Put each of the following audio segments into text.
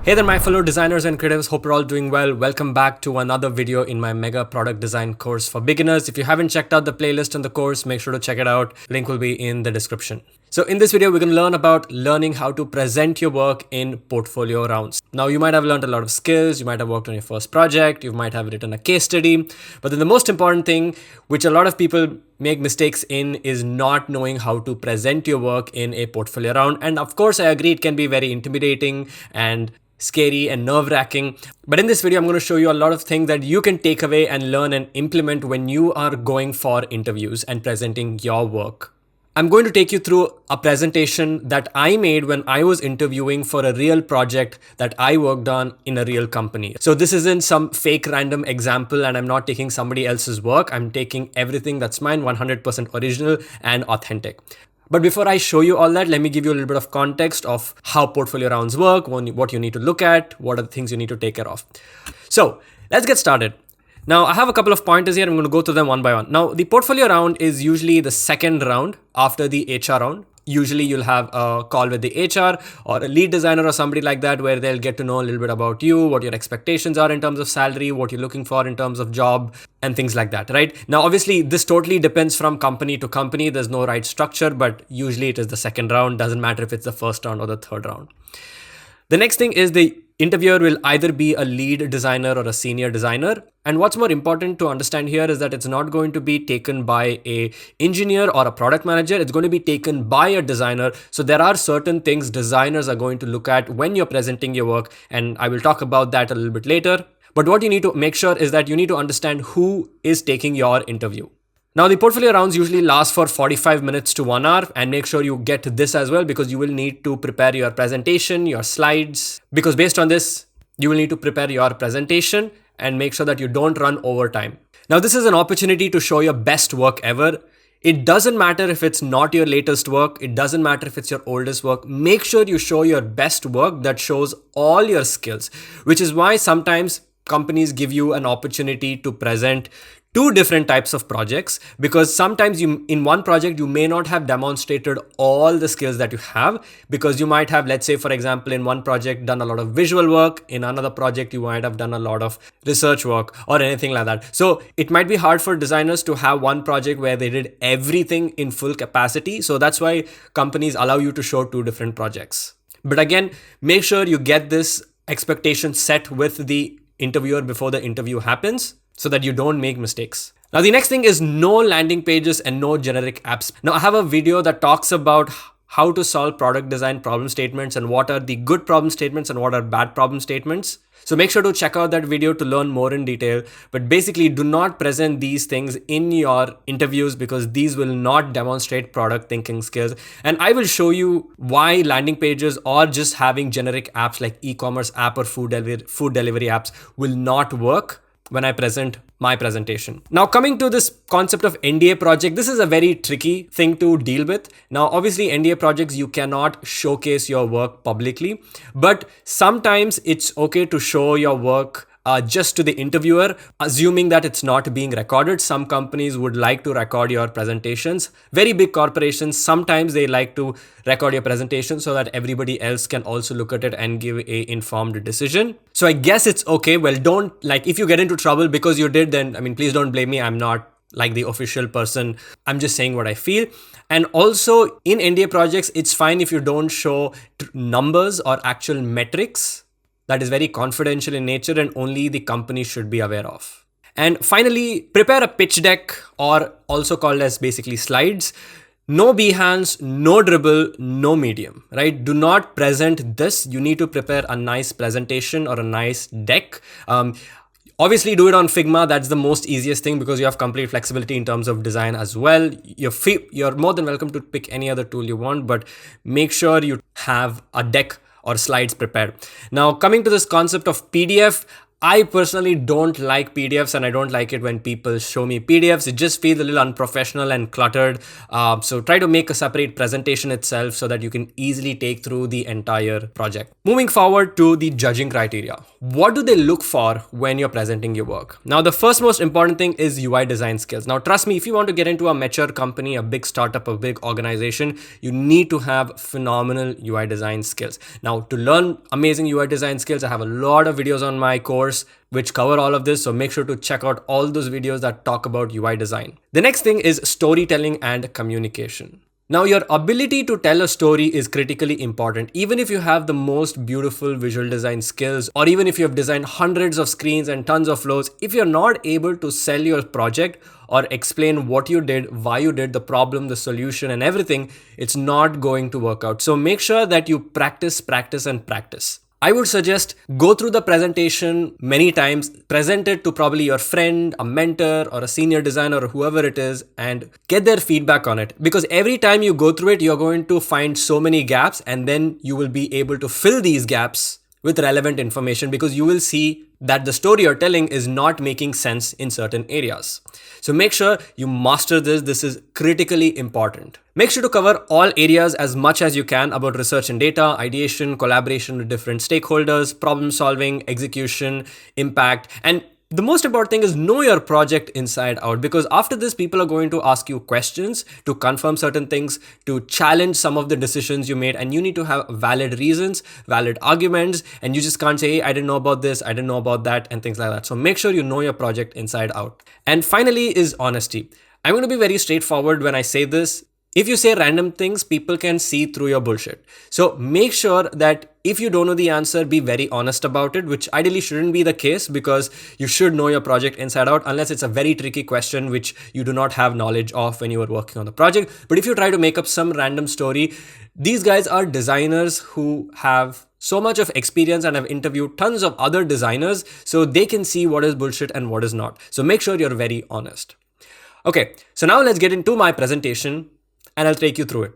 Hey there, my fellow designers and creatives. Hope you're all doing well. Welcome back to another video in my mega product design course for beginners. If you haven't checked out the playlist on the course, make sure to check it out. Link will be in the description. So in this video, we're going to learn about learning how to present your work in portfolio rounds. Now, you might have learned a lot of skills. You might have worked on your first project. You might have written a case study. But then the most important thing, which a lot of people make mistakes in, is not knowing how to present your work in a portfolio round. And of course, I agree, it can be very intimidating and scary and nerve-wracking. But in this video, I'm going to show you a lot of things that you can take away and learn and implement when you are going for interviews and presenting your work. I'm going to take you through a presentation that I made when I was interviewing for a real project that I worked on in a real company. So this isn't some fake random example, and I'm not taking somebody else's work. I'm taking everything that's mine, 100% original and authentic. But before I show you all that, let me give you a little bit of context of how portfolio rounds work, what you need to look at, what are the things you need to take care of. So let's get started. Now, I have a couple of pointers here. I'm going to go through them one by one. Now, the portfolio round is usually the second round after the HR round. Usually you'll have a call with the HR or a lead designer or somebody like that, where they'll get to know a little bit about you, what your expectations are in terms of salary, what you're looking for in terms of job, and things like that, right? Now, obviously, this totally depends from company to company. There's no right structure, but usually it is the second round. Doesn't matter if it's the first round or the third round. The next thing is the interviewer will either be a lead designer or a senior designer. And what's more important to understand here is that it's not going to be taken by an engineer or a product manager. It's going to be taken by a designer. So there are certain things designers are going to look at when you're presenting your work. And I will talk about that a little bit later. But what you need to make sure is that you need to understand who is taking your interview. Now, the portfolio rounds usually last for 45 minutes to 1 hour, and make sure you get this as well, because you will need to prepare your presentation, your slides, because based on this, you will need to prepare your presentation and make sure that you don't run over time. Now, this is an opportunity to show your best work ever. It doesn't matter if it's not your latest work. It doesn't matter if it's your oldest work. Make sure you show your best work that shows all your skills, which is why sometimes companies give you an opportunity to present two different types of projects, because sometimes in one project you may not have demonstrated all the skills that you have, because you might have, let's say for example, in one project done a lot of visual work, in another project you might have done a lot of research work or anything like that. So it might be hard for designers to have one project where they did everything in full capacity. So that's why companies allow you to show two different projects. But again, make sure you get this expectation set with the interviewer before the interview happens, so that you don't make mistakes. Now, the next thing is no landing pages and no generic apps. Now, I have a video that talks about how to solve product design problem statements and what are the good problem statements and what are bad problem statements. So make sure to check out that video to learn more in detail. But basically, do not present these things in your interviews, because these will not demonstrate product thinking skills. And I will show you why landing pages or just having generic apps like e-commerce app or food delivery apps will not work when I present my presentation. Now, coming to this concept of NDA project, this is a very tricky thing to deal with. Now, obviously NDA projects, you cannot showcase your work publicly, but sometimes it's okay to show your work just to the interviewer, assuming that it's not being recorded. Some companies would like to record your presentations. Very big corporations, sometimes they like to record your presentation so that everybody else can also look at it and give a informed decision. So I guess it's okay. Well, don't, like, if you get into trouble because you did, then, I mean, please don't blame me. I'm not like the official person. I'm just saying what I feel. And also in NDA projects, it's fine if you don't show numbers or actual metrics. That is very confidential in nature and only the company should be aware of. And finally, prepare a pitch deck, or also called as basically slides. No behands, no dribble, no medium, right? Do not present this. You need to prepare a nice presentation or a nice deck. Obviously do it on Figma. That's the most easiest thing, because you have complete flexibility in terms of design as well. You're more than welcome to pick any other tool you want, but make sure you have a deck or slides prepared. Now, coming to this concept of PDF, I personally don't like PDFs, and I don't like it when people show me PDFs. It just feels a little unprofessional and cluttered. So try to make a separate presentation itself so that you can easily take through the entire project. Moving forward to the judging criteria. What do they look for when you're presenting your work? Now, the first most important thing is UI design skills. Now, trust me, if you want to get into a mature company, a big startup, a big organization, you need to have phenomenal UI design skills. Now, to learn amazing UI design skills, I have a lot of videos on my course which cover all of this, so make sure to check out all those videos that talk about UI design. The next thing is storytelling and communication. Now, your ability to tell a story is critically important. Even if you have the most beautiful visual design skills, or even if you have designed hundreds of screens and tons of flows, if you're not able to sell your project or explain what you did, why you did, the problem, the solution, and everything, it's not going to work out. So make sure that you practice, practice, and practice. I would suggest go through the presentation many times, present it to probably your friend, a mentor, or a senior designer, or whoever it is, and get their feedback on it. Because every time you go through it, you're going to find so many gaps, and then you will be able to fill these gaps with relevant information, because you will see that the story you're telling is not making sense in certain areas. So make sure you master this. This is critically important. Make sure to cover all areas as much as you can about research and data, ideation, collaboration with different stakeholders, problem solving, execution, impact, and the most important thing is know your project inside out, because after this, people are going to ask you questions to confirm certain things, to challenge some of the decisions you made, and you need to have valid reasons, valid arguments, and you just can't say, hey, I didn't know about this, I didn't know about that, and things like that. So make sure you know your project inside out. And finally is honesty. I'm going to be very straightforward when I say this. If you say random things, people can see through your bullshit. So make sure that if you don't know the answer, be very honest about it, which ideally shouldn't be the case, because you should know your project inside out, unless it's a very tricky question which you do not have knowledge of when you are working on the project. But if you try to make up some random story, these guys are designers who have so much of experience and have interviewed tons of other designers, so they can see what is bullshit and what is not. So make sure you're very honest. Okay, so now let's get into my presentation, and I'll take you through it.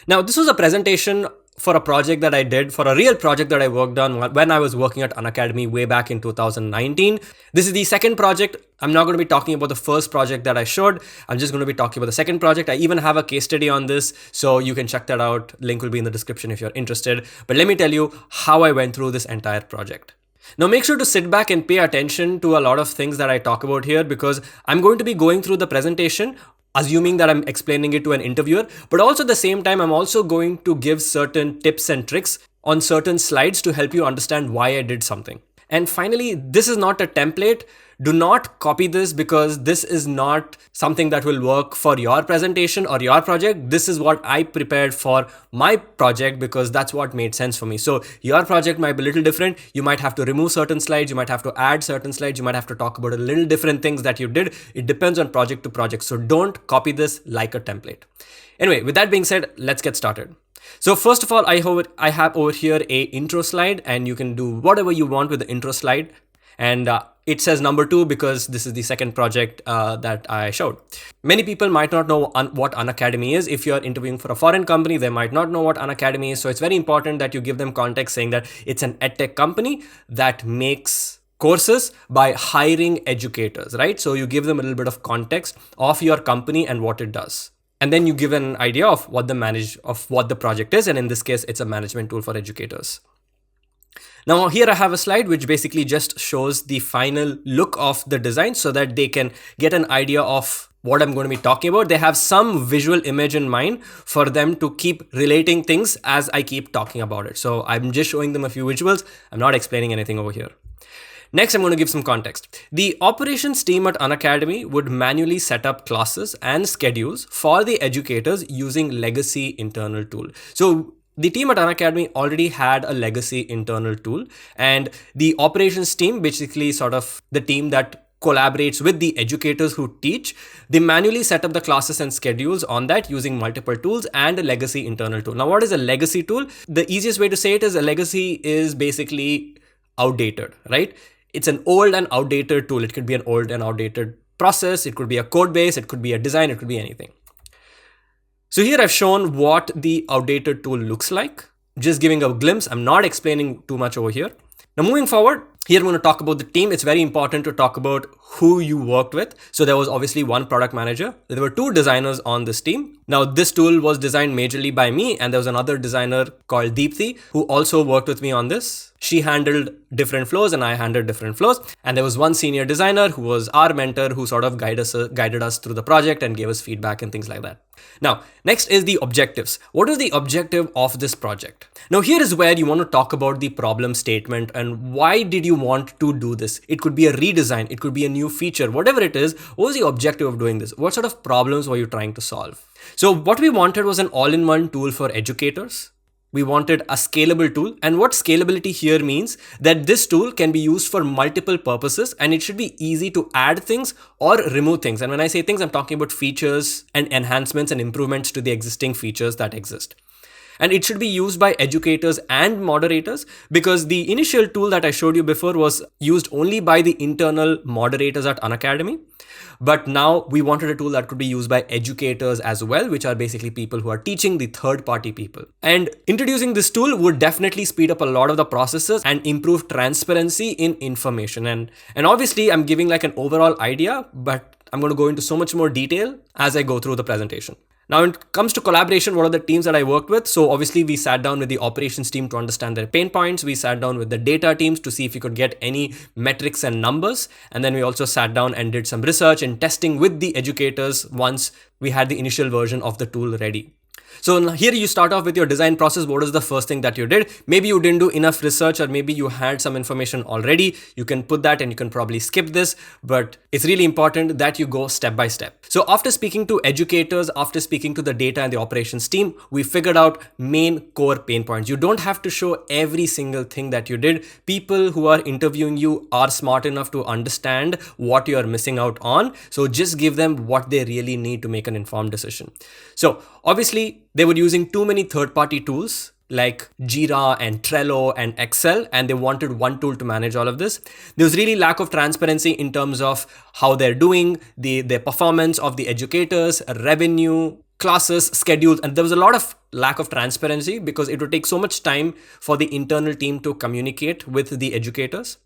Now, this was a presentation for a project that I did, for a real project that I worked on when I was working at Unacademy way back in 2019. This is the second project. I'm not going to be talking about the first project that I showed. I'm just going to be talking about the second project. I even have a case study on this, so you can check that out. Link will be in the description if you're interested. But let me tell you how I went through this entire project. Now, make sure to sit back and pay attention to a lot of things that I talk about here, because I'm going to be going through the presentation assuming that I'm explaining it to an interviewer, but also at the same time, I'm also going to give certain tips and tricks on certain slides to help you understand why I did something. And finally, this is not a template. Do not copy this, because this is not something that will work for your presentation or your project. This is what I prepared for my project, because that's what made sense for me. So your project might be a little different. You might have to remove certain slides. You might have to add certain slides. You might have to talk about a little different things that you did. It depends on project to project. So don't copy this like a template. Anyway, with that being said, let's get started. So first of all, I have over here a intro slide, and you can do whatever you want with the intro slide. And it says number 2 because this is the second project that I showed. Many people might not know what Unacademy is. If you're interviewing for a foreign company, they might not know what Unacademy is. So it's very important that you give them context, saying that it's an edtech company that makes courses by hiring educators, right? So you give them a little bit of context of your company and what it does. And then you give an idea of what the project is. And in this case, it's a management tool for educators. Now here I have a slide which basically just shows the final look of the design so that they can get an idea of what I'm going to be talking about. They have some visual image in mind for them to keep relating things as I keep talking about it. So I'm just showing them a few visuals. I'm not explaining anything over here. Next, I'm going to give some context. The operations team at Unacademy would manually set up classes and schedules for the educators using legacy internal tool. So the team at Unacademy already had a legacy internal tool, and the operations team, basically sort of the team that collaborates with the educators who teach, they manually set up the classes and schedules on that using multiple tools and a legacy internal tool. Now, what is a legacy tool? The easiest way to say it is a legacy is basically outdated, right? It's an old and outdated tool. It could be an old and outdated process. It could be a code base. It could be a design. It could be anything. So here I've shown what the outdated tool looks like, just giving a glimpse. I'm not explaining too much over here. Now moving forward, Here I'm going to talk about the team. It's very important to talk about who you worked with. So there was obviously one product manager. There were 2 designers on this team. Now this tool was designed majorly by me, and there was another designer called Deepthi who also worked with me on this. She handled different flows and I handled different flows. And there was one senior designer who was our mentor who sort of guided us through the project and gave us feedback and things like that. Now, next is the objectives. What is the objective of this project? Now, here is where you want to talk about the problem statement and why did you want to do this? It could be a redesign, it could be a new feature, whatever it is. What was the objective of doing this? What sort of problems were you trying to solve? So what we wanted was an all-in-one tool for educators. We wanted a scalable tool, and what scalability here means that this tool can be used for multiple purposes and it should be easy to add things or remove things. And when I say things, I'm talking about features and enhancements and improvements to the existing features that exist. And it should be used by educators and moderators, because the initial tool that I showed you before was used only by the internal moderators at Unacademy. But now we wanted a tool that could be used by educators as well, which are basically people who are teaching the third-party people. And introducing this tool would definitely speed up a lot of the processes and improve transparency in information. And obviously I'm giving like an overall idea, but I'm going to go into so much more detail as I go through the presentation. Now, when it comes to collaboration, what are the teams that I worked with? So obviously we sat down with the operations team to understand their pain points. We sat down with the data teams to see if we could get any metrics and numbers. And then we also sat down and did some research and testing with the educators once we had the initial version of the tool ready. So here you start off with your design process. What is the first thing that you did? Maybe you didn't do enough research, or maybe you had some information already. You can put that and you can probably skip this, but it's really important that you go step by step. So after speaking to educators, after speaking to the data and the operations team, we figured out main core pain points. You don't have to show every single thing that you did. People who are interviewing you are smart enough to understand what you are missing out on. So just give them what they really need to make an informed decision. So obviously they were using too many third-party tools like Jira and Trello and Excel, and they wanted one tool to manage all of this. There was really lack of transparency in terms of how they're doing, their performance of the educators, revenue, classes, schedules, and there was a lot of lack of transparency because it would take so much time for the internal team to communicate with the educators.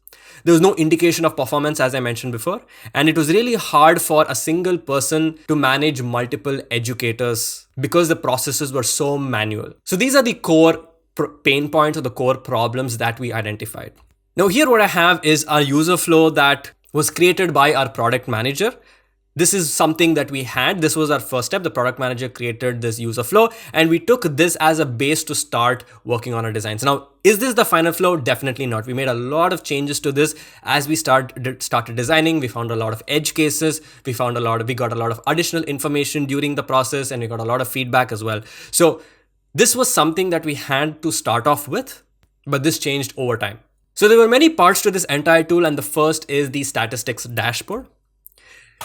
There was no indication of performance, as I mentioned before, and it was really hard for a single person to manage multiple educators because the processes were so manual. So these are the core pain points or the core problems that we identified. Now here what I have is our user flow that was created by our product manager. This is something that we had. This was our first step. The product manager created this user flow and we took this as a base to start working on our designs. Now, is this the final flow? Definitely not. We made a lot of changes to this as we started designing. We found a lot of edge cases. We got a lot of additional information during the process, and we got a lot of feedback as well. So this was something that we had to start off with, but this changed over time. So there were many parts to this entire tool, and the first is the statistics dashboard.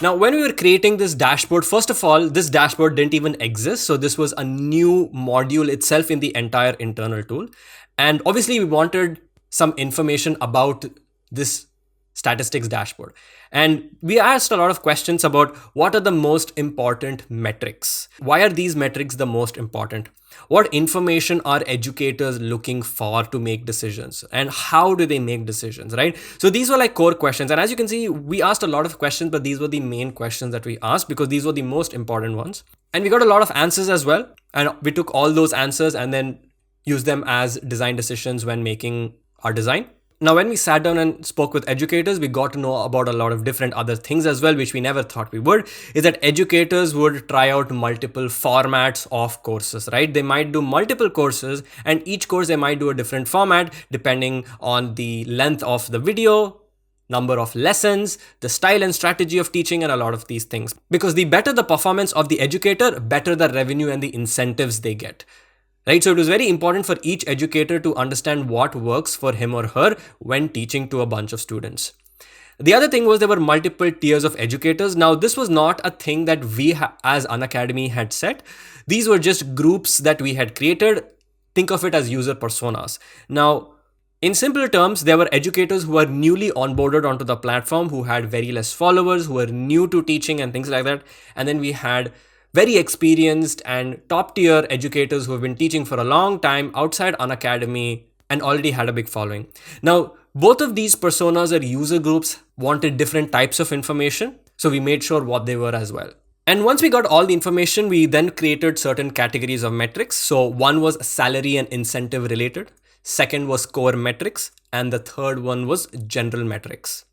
Now, when we were creating this dashboard, first of all, this dashboard didn't even exist. So this was a new module itself in the entire internal tool. And obviously we wanted some information about this statistics dashboard. And we asked a lot of questions about what are the most important metrics? Why are these metrics the most important? What information are educators looking for to make decisions, and how do they make decisions, right? So these were like core questions. And as you can see, we asked a lot of questions, but these were the main questions that we asked because these were the most important ones. And we got a lot of answers as well. And we took all those answers and then used them as design decisions when making our design. Now, when we sat down and spoke with educators, we got to know about a lot of different other things as well, which we never thought we would, is that educators would try out multiple formats of courses, right? They might do multiple courses, and each course they might do a different format depending on the length of the video, number of lessons, the style and strategy of teaching, and a lot of these things. Because the better the performance of the educator, better the revenue and the incentives they get. Right? So it was very important for each educator to understand what works for him or her when teaching to a bunch of students. The other thing was there were multiple tiers of educators. Now, this was not a thing that we as Unacademy had set. These were just groups that we had created. Think of it as user personas. Now, in simple terms, there were educators who were newly onboarded onto the platform, who had very less followers, who were new to teaching and things like that. And then we had very experienced and top tier educators who have been teaching for a long time outside Unacademy and already had a big following. Now, Both of these personas or user groups wanted different types of information, so we made sure what they were as well. And once we got all the information, we then created certain categories of metrics. So one was salary and incentive related, second was core metrics, and the third one was general metrics.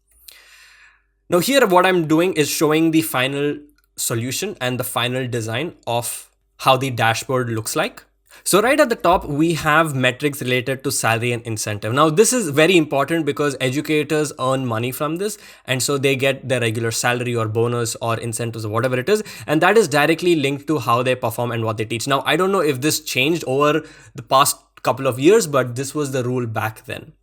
Now here what I'm doing is showing the final solution and the final design of how the dashboard looks like. So right at the top, we have metrics related to salary and incentive. Now this is very important because educators earn money from this, and so they get their regular salary or bonus or incentives or whatever it is, and that is directly linked to how they perform and what they teach. Now I don't know if this changed over the past couple of years, but this was the rule back then.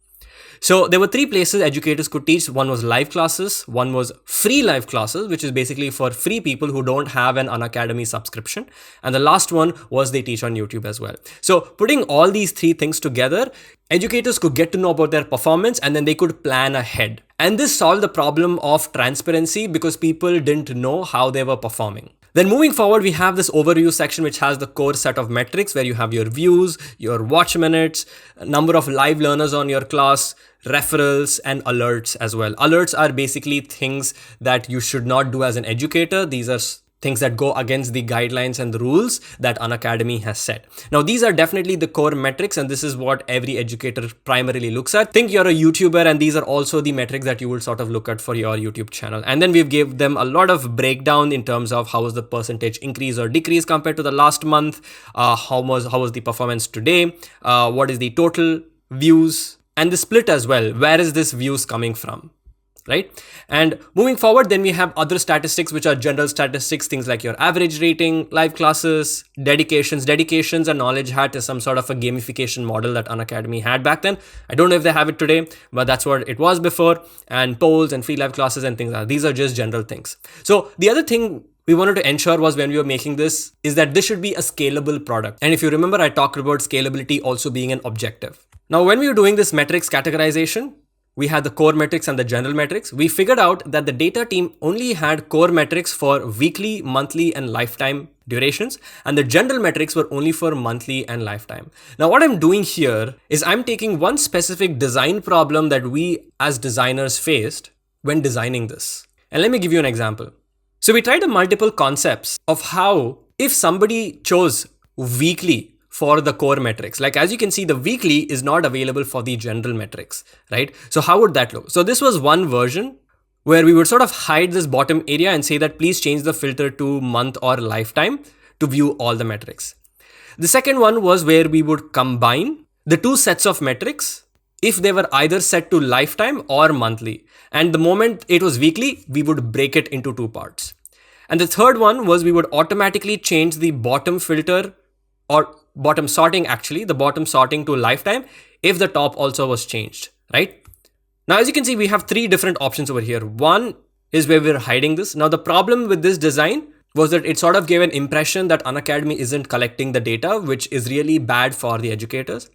So there were three places educators could teach. One was live classes, one was free live classes, which is basically for free people who don't have an Unacademy subscription. And the last one was they teach on YouTube as well. So putting all these three things together, educators could get to know about their performance and then they could plan ahead. And this solved the problem of transparency because people didn't know how they were performing. Then moving forward, we have this overview section, which has the core set of metrics where you have your views, your watch minutes, number of live learners on your class, referrals, and alerts as well. Alerts are basically things that you should not do as an educator. These are things that go against the guidelines and the rules that Unacademy has set. Now, these are definitely the core metrics, and this is what every educator primarily looks at. Think you're a YouTuber, and these are also the metrics that you will sort of look at for your YouTube channel. And then we've given them a lot of breakdown in terms of how was the percentage increase or decrease compared to the last month, how was the performance today, what is the total views, and the split as well. Where is this views coming from? Right? And moving forward, then we have other statistics, which are general statistics, things like your average rating, live classes, dedications. Dedications and knowledge hat is some sort of a gamification model that Unacademy had back then. I don't know if they have it today, but that's what it was before. And polls and free live classes and things like that. These are just general things. So the other thing we wanted to ensure was when we were making this is that this should be a scalable product. And if you remember, I talked about scalability also being an objective. Now, when we were doing this metrics categorization, we had the core metrics and the general metrics. We figured out that the data team only had core metrics for weekly, monthly, and lifetime durations, and the general metrics were only for monthly and lifetime. Now, what I'm doing here is I'm taking one specific design problem that we as designers faced when designing this. And let me give you an example. So we tried multiple concepts of how if somebody chose weekly for the core metrics. Like as you can see, the weekly is not available for the general metrics, right? So how would that look? So this was one version where we would sort of hide this bottom area and say that please change the filter to month or lifetime to view all the metrics. The second one was where we would combine the two sets of metrics if they were either set to lifetime or monthly. And the moment it was weekly, we would break it into two parts. And the third one was we would automatically change the bottom filter or bottom sorting, the bottom sorting to lifetime if the top also was changed, right? Now, as you can see, we have three different options over here. One is where we're hiding this. Now, the problem with this design was that it sort of gave an impression that Unacademy isn't collecting the data, which is really bad for the educators.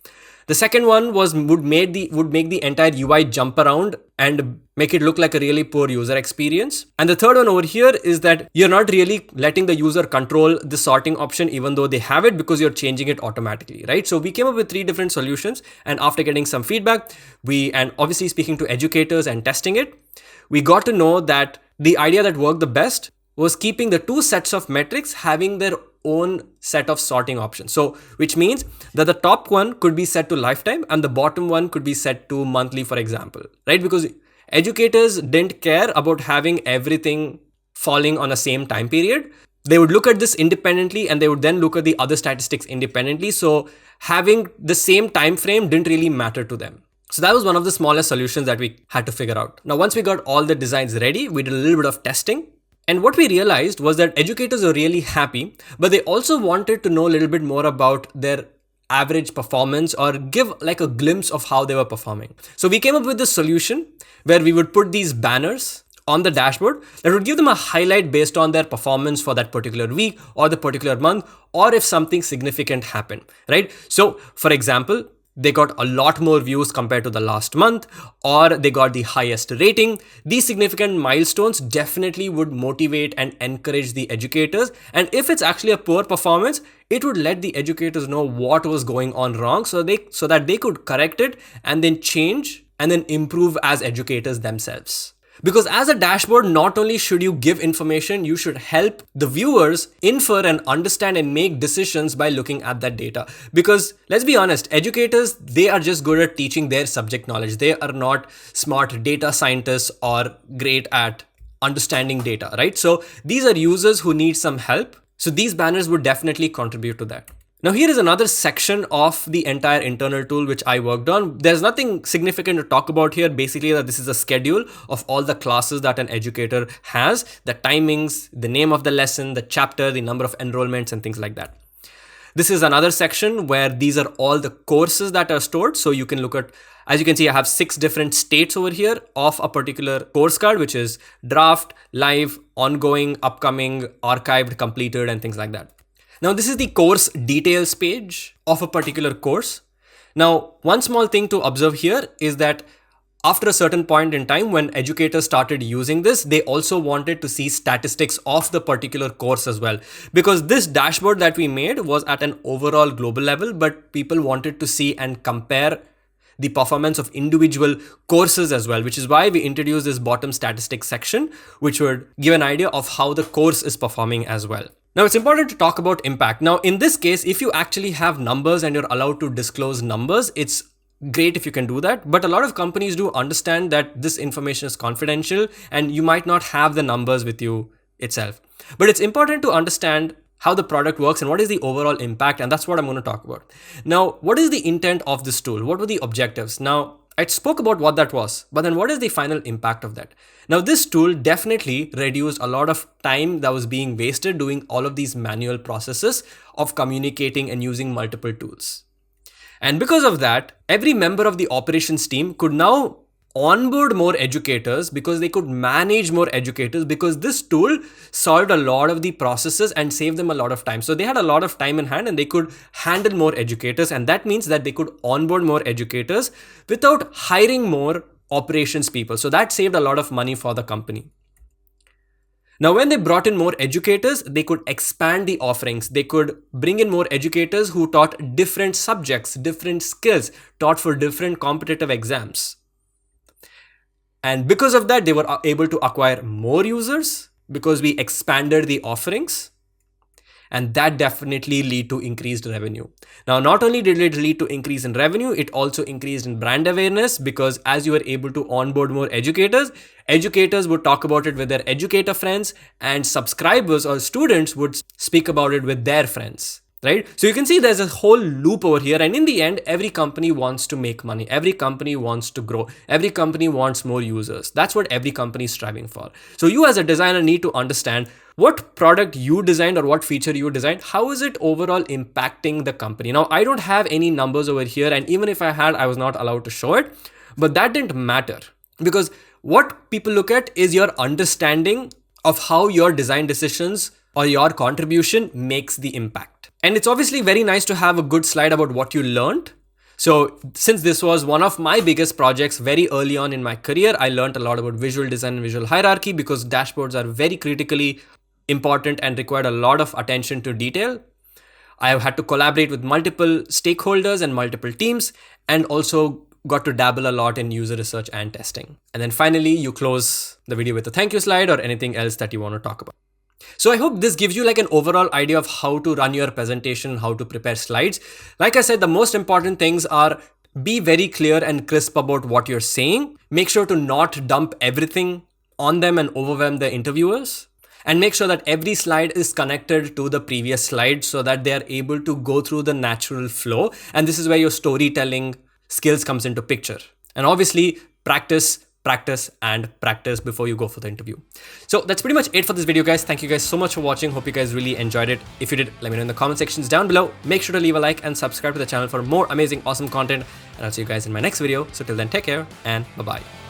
The second one was would make the entire UI jump around and make it look like a really poor user experience. And the third one over here is that you're not really letting the user control the sorting option even though they have it because you're changing it automatically, right? So we came up with three different solutions, and after getting some feedback, and obviously speaking to educators and testing it, we got to know that the idea that worked the best was keeping the two sets of metrics having their own set of sorting options. So which means that the top one could be set to lifetime and the bottom one could be set to monthly, for example, right? Because educators didn't care about having everything falling on the same time period. They would look at this independently and they would then look at the other statistics independently. So having the same time frame didn't really matter to them. So that was one of the smallest solutions that we had to figure out. Now, once we got all the designs ready, we did a little bit of testing. And what we realized was that educators are really happy, but they also wanted to know a little bit more about their average performance or give like a glimpse of how they were performing. So we came up with this solution where we would put these banners on the dashboard that would give them a highlight based on their performance for that particular week or the particular month, or if something significant happened, right? So for example, they got a lot more views compared to the last month, or they got the highest rating. These significant milestones definitely would motivate and encourage the educators. And if it's actually a poor performance, it would let the educators know what was going on wrong so that they could correct it and then change and then improve as educators themselves. Because as a dashboard, not only should you give information, you should help the viewers infer and understand and make decisions by looking at that data. Because let's be honest, educators, they are just good at teaching their subject knowledge. They are not smart data scientists or great at understanding data, right? So these are users who need some help. So these banners would definitely contribute to that. Now here is another section of the entire internal tool which I worked on. There's nothing significant to talk about here. Basically, that this is a schedule of all the classes that an educator has, the timings, the name of the lesson, the chapter, the number of enrollments and things like that. This is another section where these are all the courses that are stored. So you can look at, as you can see, I have 6 different states over here of a particular course card, which is draft, live, ongoing, upcoming, archived, completed, and things like that. Now, this is the course details page of a particular course. Now, one small thing to observe here is that after a certain point in time, when educators started using this, they also wanted to see statistics of the particular course as well. Because this dashboard that we made was at an overall global level, but people wanted to see and compare the performance of individual courses as well, which is why we introduced this bottom statistics section, which would give an idea of how the course is performing as well. Now, it's important to talk about impact. Now, in this case, if you actually have numbers and you're allowed to disclose numbers, it's great if you can do that. But a lot of companies do understand that this information is confidential and you might not have the numbers with you itself. But it's important to understand how the product works and what is the overall impact. And that's what I'm going to talk about. Now, what is the intent of this tool? What were the objectives? Now, I spoke about what that was, but then what is the final impact of that? Now, this tool definitely reduced a lot of time that was being wasted doing all of these manual processes of communicating and using multiple tools. And because of that, every member of the operations team could now onboard more educators because they could manage more educators, because this tool solved a lot of the processes and saved them a lot of time. So they had a lot of time in hand and they could handle more educators. And that means that they could onboard more educators without hiring more operations people. So that saved a lot of money for the company. Now, when they brought in more educators, they could expand the offerings. They could bring in more educators who taught different subjects, different skills, taught for different competitive exams. And because of that, they were able to acquire more users because we expanded the offerings. And that definitely lead to increased revenue. Now, not only did it lead to increase in revenue, it also increased in brand awareness, because as you were able to onboard more educators, educators would talk about it with their educator friends, and subscribers or students would speak about it with their friends. Right? So you can see there's a whole loop over here. And in the end, every company wants to make money. Every company wants to grow. Every company wants more users. That's what every company is striving for. So you as a designer need to understand what product you designed or what feature you designed. How is it overall impacting the company? Now, I don't have any numbers over here. And even if I had, I was not allowed to show it. But that didn't matter, because what people look at is your understanding of how your design decisions or your contribution makes the impact. And it's obviously very nice to have a good slide about what you learned. So since this was one of my biggest projects very early on in my career, I learned a lot about visual design and visual hierarchy, because dashboards are very critically important and required a lot of attention to detail. I have had to collaborate with multiple stakeholders and multiple teams, and also got to dabble a lot in user research and testing. And then finally, you close the video with a thank you slide or anything else that you want to talk about. So I hope this gives you like an overall idea of how to run your presentation, how to prepare slides. Like I said, the most important things are be very clear and crisp about what you're saying. Make sure to not dump everything on them and overwhelm the interviewers. And make sure that every slide is connected to the previous slide so that they are able to go through the natural flow. And this is where your storytelling skills comes into picture. And obviously, practice before you go for the interview. So that's pretty much it for this video, guys. Thank you guys so much for watching. Hope you guys really enjoyed it. If you did, let me know in the comment sections down below. Make sure to leave a like and subscribe to the channel for more amazing, awesome content. And I'll see you guys in my next video. So till then, take care and bye-bye.